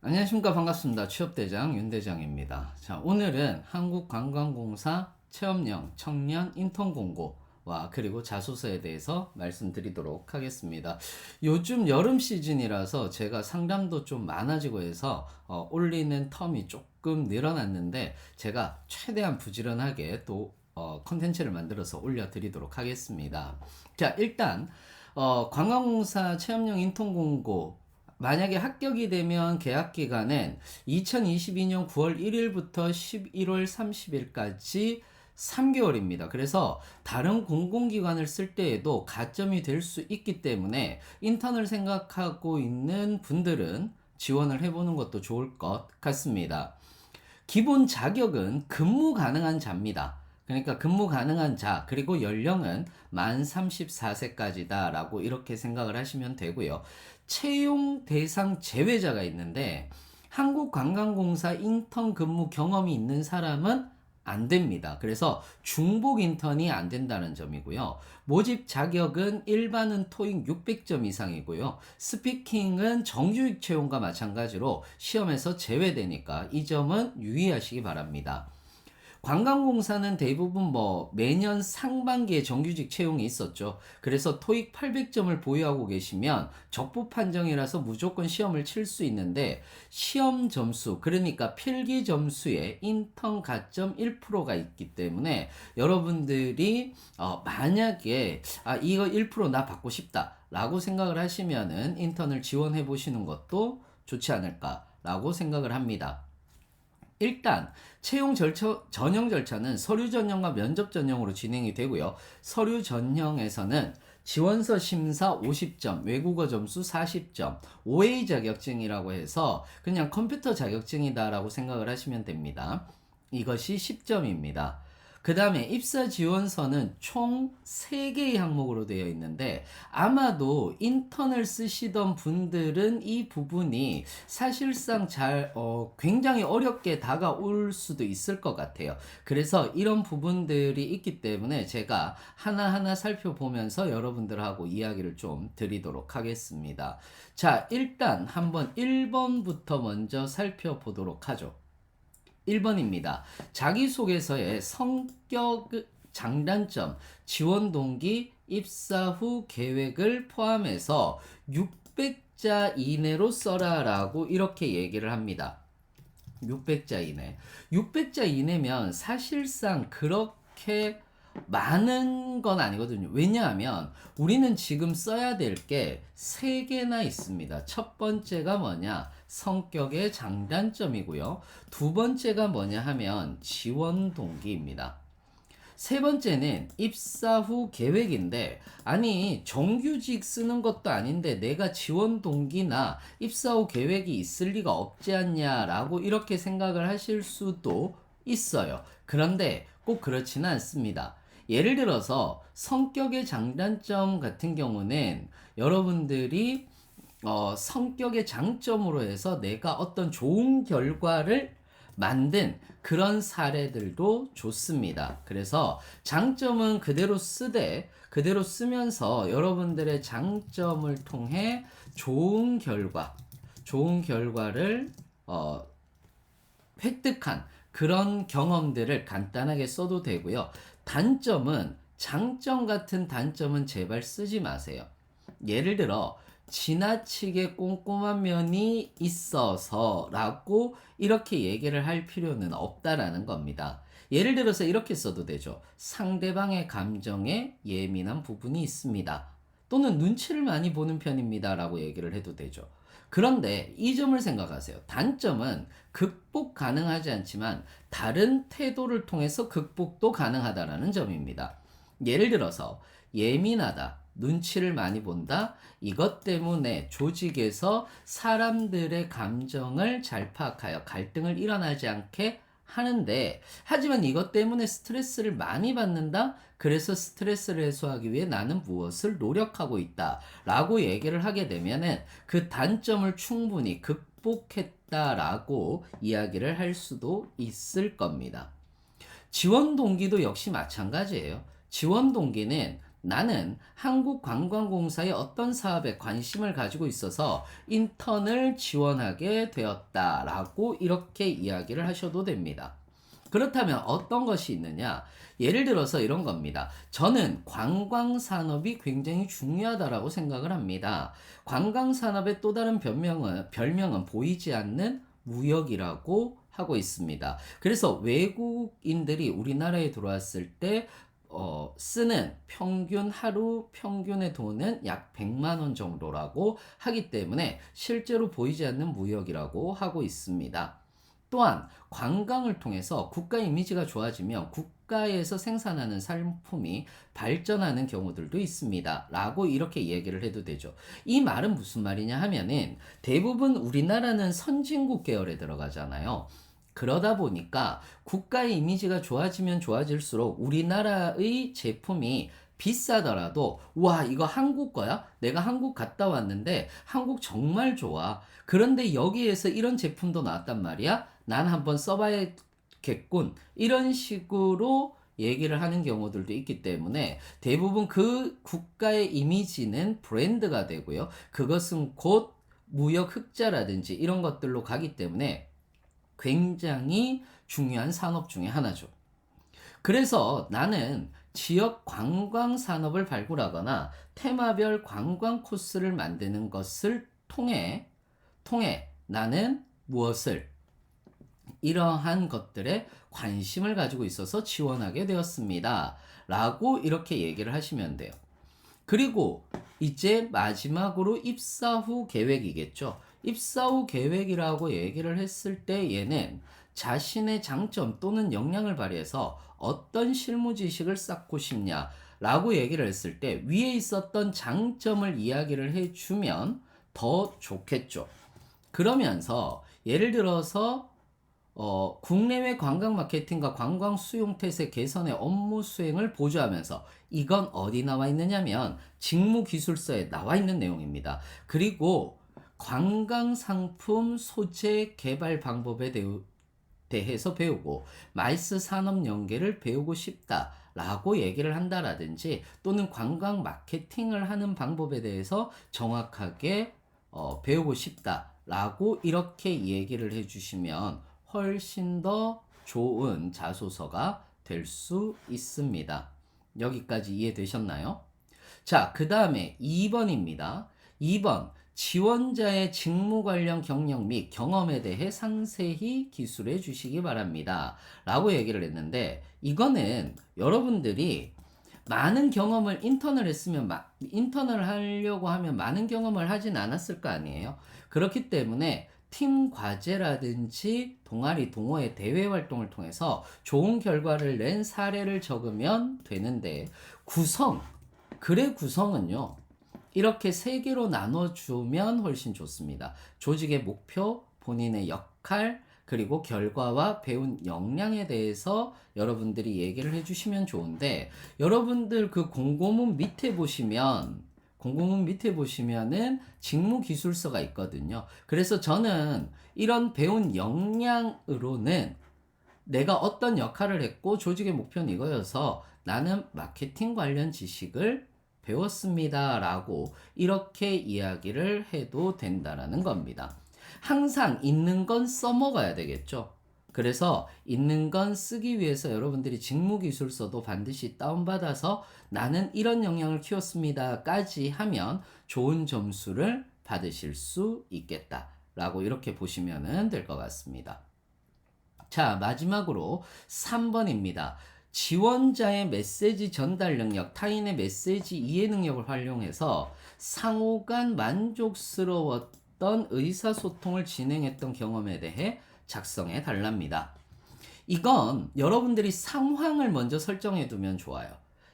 안녕하십니까. 반갑습니다. 취업대장 윤대장입니다. 자, 오늘은 한국관광공사 체험형 청년 인턴 공고와 그리고 자소서에 대해서 말씀드리도록 하겠습니다. 요즘 여름 시즌이라서 제가 상담도 좀 많아지고 해서 올리는 텀이 조금 늘어났는데 제가 최대한 부지런하게 또 컨텐츠를 만들어서 올려드리도록 하겠습니다. 자, 일단 관광공사 체험형 인턴 공고 만약에 합격이 되면 계약 기간은 2022년 9월 1일부터 11월 30일까지 3개월입니다. 그래서 다른 공공기관을 쓸 때에도 가점이 될 수 있기 때문에 인턴을 생각하고 있는 분들은 지원을 해보는 것도 좋을 것 같습니다. 기본 자격은 근무 가능한 자입니다. 그러니까 근무 가능한 자, 그리고 연령은 만 34세까지다 라고 이렇게 생각을 하시면 되고요. 채용 대상 제외자가 있는데 한국관광공사 인턴 근무 경험이 있는 사람은 안 됩니다. 그래서 중복 인턴이 안 된다는 점이고요. 모집 자격은 일반은 토익 600점 이상이고요. 스피킹은 정규직 채용과 마찬가지로 시험에서 제외되니까 이 점은 유의하시기 바랍니다. 관광공사는 대부분 매년 상반기에 정규직 채용이 있었죠. 그래서 토익 800점을 보유하고 계시면 적부 판정이라서 무조건 시험을 칠 수 있는데 시험 점수, 그러니까 필기 점수에 인턴 가점 1%가 있기 때문에 여러분들이 만약에 이거 1% 나 받고 싶다 라고 생각을 하시면은 인턴을 지원해 보시는 것도 좋지 않을까 라고 생각을 합니다. 일단 채용 전형 절차는 서류 전형과 면접 전형으로 진행이 되고요. 서류 전형에서는 지원서 심사 50점, 외국어 점수 40점, OA 자격증이라고 해서 그냥 컴퓨터 자격증이다라고 생각을 하시면 됩니다. 이것이 10점입니다. 그 다음에 입사 지원서는 총 3개의 항목으로 되어 있는데 아마도 인턴을 쓰시던 분들은 이 부분이 사실상 굉장히 어렵게 다가올 수도 있을 것 같아요. 그래서 이런 부분들이 있기 때문에 제가 하나하나 살펴보면서 여러분들하고 이야기를 좀 드리도록 하겠습니다. 자, 일단 한번 1번부터 먼저 살펴보도록 하죠. 1번입니다. 자기소개서에 성격 장단점, 지원 동기, 입사 후 계획을 포함해서 600자 이내로 써라 라고 이렇게 얘기를 합니다. 600자 이내. 600자 이내면 사실상 그렇게 많은 건 아니거든요. 왜냐하면 우리는 지금 써야 될 게 3개나 있습니다. 첫 번째가 뭐냐? 성격의 장단점이고요. 두 번째가 뭐냐 하면 지원 동기입니다. 세 번째는 입사 후 계획인데 아니 정규직 쓰는 것도 아닌데 내가 지원 동기나 입사 후 계획이 있을 리가 없지 않냐라고 이렇게 생각을 하실 수도 있어요. 그런데 꼭 그렇지는 않습니다. 예를 들어서 성격의 장단점 같은 경우는 여러분들이 성격의 장점으로 해서 내가 어떤 좋은 결과를 만든 그런 사례들도 좋습니다. 그래서 장점은 그대로 쓰면서 여러분들의 장점을 통해 좋은 결과를 획득한 그런 경험들을 간단하게 써도 되고요. 단점은 장점 같은 단점은 제발 쓰지 마세요. 예를 들어 지나치게 꼼꼼한 면이 있어서 라고 이렇게 얘기를 할 필요는 없다라는 겁니다. 예를 들어서 이렇게 써도 되죠. 상대방의 감정에 예민한 부분이 있습니다. 또는 눈치를 많이 보는 편입니다 라고 얘기를 해도 되죠. 그런데 이 점을 생각하세요. 단점은 극복 가능하지 않지만 다른 태도를 통해서 극복도 가능하다라는 점입니다. 예를 들어서 예민하다, 눈치를 많이 본다, 이것 때문에 조직에서 사람들의 감정을 잘 파악하여 갈등을 일어나지 않게 하는데 하지만 이것 때문에 스트레스를 많이 받는다? 그래서 스트레스를 해소하기 위해 나는 무엇을 노력하고 있다 라고 얘기를 하게 되면은 그 단점을 충분히 극복했다라고 이야기를 할 수도 있을 겁니다. 지원 동기도 역시 마찬가지예요. 지원 동기는 나는 한국관광공사의 어떤 사업에 관심을 가지고 있어서 인턴을 지원하게 되었다라고 이렇게 이야기를 하셔도 됩니다. 그렇다면 어떤 것이 있느냐? 예를 들어서 이런 겁니다. 저는 관광산업이 굉장히 중요하다라고 생각을 합니다. 관광산업의 또 다른 별명은 보이지 않는 무역이라고 하고 있습니다. 그래서 외국인들이 우리나라에 들어왔을 때 쓰는 평균 하루 평균의 돈은 약 100만 원 정도라고 하기 때문에 실제로 보이지 않는 무역이라고 하고 있습니다. 또한 관광을 통해서 국가 이미지가 좋아지면 국가에서 생산하는 상품이 발전하는 경우들도 있습니다. 라고 이렇게 얘기를 해도 되죠. 이 말은 무슨 말이냐 하면은 대부분 우리나라는 선진국 계열에 들어가잖아요. 그러다 보니까 국가의 이미지가 좋아지면 좋아질수록 우리나라의 제품이 비싸더라도 와 이거 한국 거야? 내가 한국 갔다 왔는데 한국 정말 좋아. 그런데 여기에서 이런 제품도 나왔단 말이야? 난 한번 써봐야겠군. 이런 식으로 얘기를 하는 경우들도 있기 때문에 대부분 그 국가의 이미지는 브랜드가 되고요. 그것은 곧 무역 흑자라든지 이런 것들로 가기 때문에 굉장히 중요한 산업 중에 하나죠. 그래서 나는 지역 관광 산업을 발굴하거나 테마별 관광 코스를 만드는 것을 통해 나는 무엇을 이러한 것들에 관심을 가지고 있어서 지원하게 되었습니다. 라고 이렇게 얘기를 하시면 돼요. 그리고 이제 마지막으로 입사 후 계획이겠죠. 입사 후 계획이라고 얘기를 했을 때 얘는 자신의 장점 또는 역량을 발휘해서 어떤 실무 지식을 쌓고 싶냐 라고 얘기를 했을 때 위에 있었던 장점을 이야기를 해주면 더 좋겠죠. 그러면서 예를 들어서 국내외 관광 마케팅과 관광 수용 태세 개선의 업무 수행을 보조하면서 이건 어디 나와 있느냐면 직무기술서에 나와 있는 내용입니다. 그리고 관광 상품 소재 개발 방법에 대해서 배우고 마이스 산업 연계를 배우고 싶다 라고 얘기를 한다라든지 또는 관광 마케팅을 하는 방법에 대해서 정확하게 배우고 싶다 라고 이렇게 얘기를 해주시면 훨씬 더 좋은 자소서가 될 수 있습니다. 여기까지 이해되셨나요? 자, 그 다음에 2번입니다. 2번, 지원자의 직무 관련 경력 및 경험에 대해 상세히 기술해 주시기 바랍니다. 라고 얘기를 했는데, 이거는 여러분들이 많은 경험을 인턴을 하려고 하면 많은 경험을 하진 않았을 거 아니에요. 그렇기 때문에 팀 과제라든지 동아리, 동호회, 대회 활동을 통해서 좋은 결과를 낸 사례를 적으면 되는데 글의 구성은요. 이렇게 3개로 나눠주면 훨씬 좋습니다. 조직의 목표, 본인의 역할, 그리고 결과와 배운 역량에 대해서 여러분들이 얘기를 해주시면 좋은데 여러분들 그 공고문 밑에 보시면은 직무기술서가 있거든요. 그래서 저는 이런 배운 역량으로는 내가 어떤 역할을 했고 조직의 목표는 이거여서 나는 마케팅 관련 지식을 배웠습니다. 라고 이렇게 이야기를 해도 된다라는 겁니다. 항상 있는 건 써먹어야 되겠죠. 그래서 있는 건 쓰기 위해서 여러분들이 직무기술서도 반드시 다운받아서 나는 이런 역량을 키웠습니다 까지 하면 좋은 점수를 받으실 수 있겠다 라고 이렇게 보시면 될 것 같습니다. 자, 마지막으로 3번입니다. 지원자의 메시지 전달 능력, 타인의 메시지 이해 능력을 활용해서 상호간 만족스러웠던 의사소통을 진행했던 경험에 대해 작성해 달랍니다. 이건 여러분들이 상황을 먼저 설정해 두면 좋아요.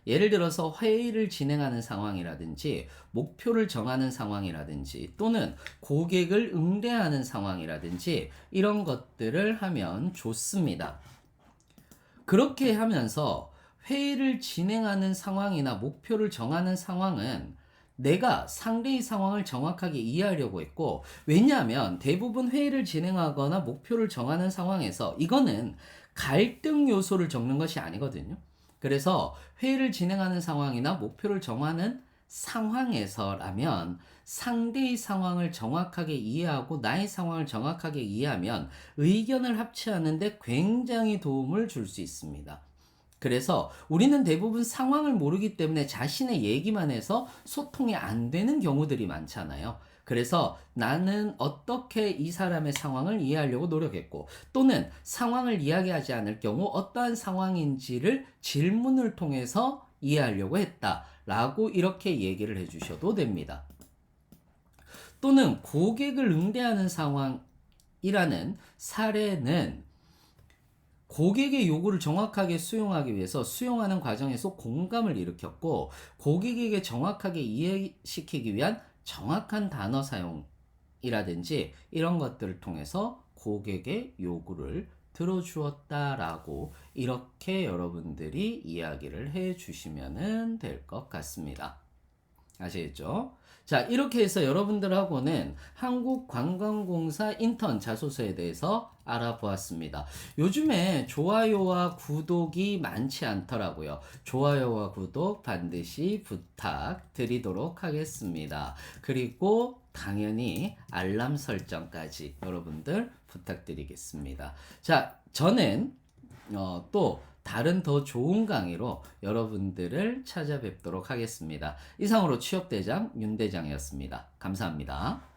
예를 들어서 회의를 진행하는 상황이라든지 목표를 정하는 상황이라든지 또는 고객을 응대하는 상황이라든지 이런 것들을 하면 좋습니다. 그렇게 하면서 회의를 진행하는 상황이나 목표를 정하는 상황은 내가 상대의 상황을 정확하게 이해하려고 했고 왜냐하면 대부분 회의를 진행하거나 목표를 정하는 상황에서 이거는 갈등 요소를 적는 것이 아니거든요. 그래서 회의를 진행하는 상황이나 목표를 정하는 상황에서라면 상대의 상황을 정확하게 이해하고 나의 상황을 정확하게 이해하면 의견을 합치하는데 굉장히 도움을 줄 수 있습니다. 그래서 우리는 대부분 상황을 모르기 때문에 자신의 얘기만 해서 소통이 안 되는 경우들이 많잖아요. 그래서 나는 어떻게 이 사람의 상황을 이해하려고 노력했고, 또는 상황을 이야기하지 않을 경우 어떠한 상황인지를 질문을 통해서 이해하려고 했다라고 이렇게 얘기를 해주셔도 됩니다. 또는 고객을 응대하는 상황이라는 사례는 고객의 요구를 정확하게 수용하기 위해서 수용하는 과정에서 공감을 일으켰고, 고객에게 정확하게 이해시키기 위한 정확한 단어 사용이라든지 이런 것들을 통해서 고객의 요구를 들어주었다라고 이렇게 여러분들이 이야기를 해 주시면 될 것 같습니다. 아시겠죠? 자, 이렇게 해서 여러분들하고는 한국관광공사 인턴 자소서에 대해서 알아보았습니다. 요즘에 좋아요와 구독이 많지 않더라고요. 좋아요와 구독 반드시 부탁드리도록 하겠습니다. 그리고 당연히 알람 설정까지 여러분들 부탁드리겠습니다. 자, 저는 또 다른 더 좋은 강의로 여러분들을 찾아뵙도록 하겠습니다. 이상으로 취업대장 윤대장이었습니다. 감사합니다.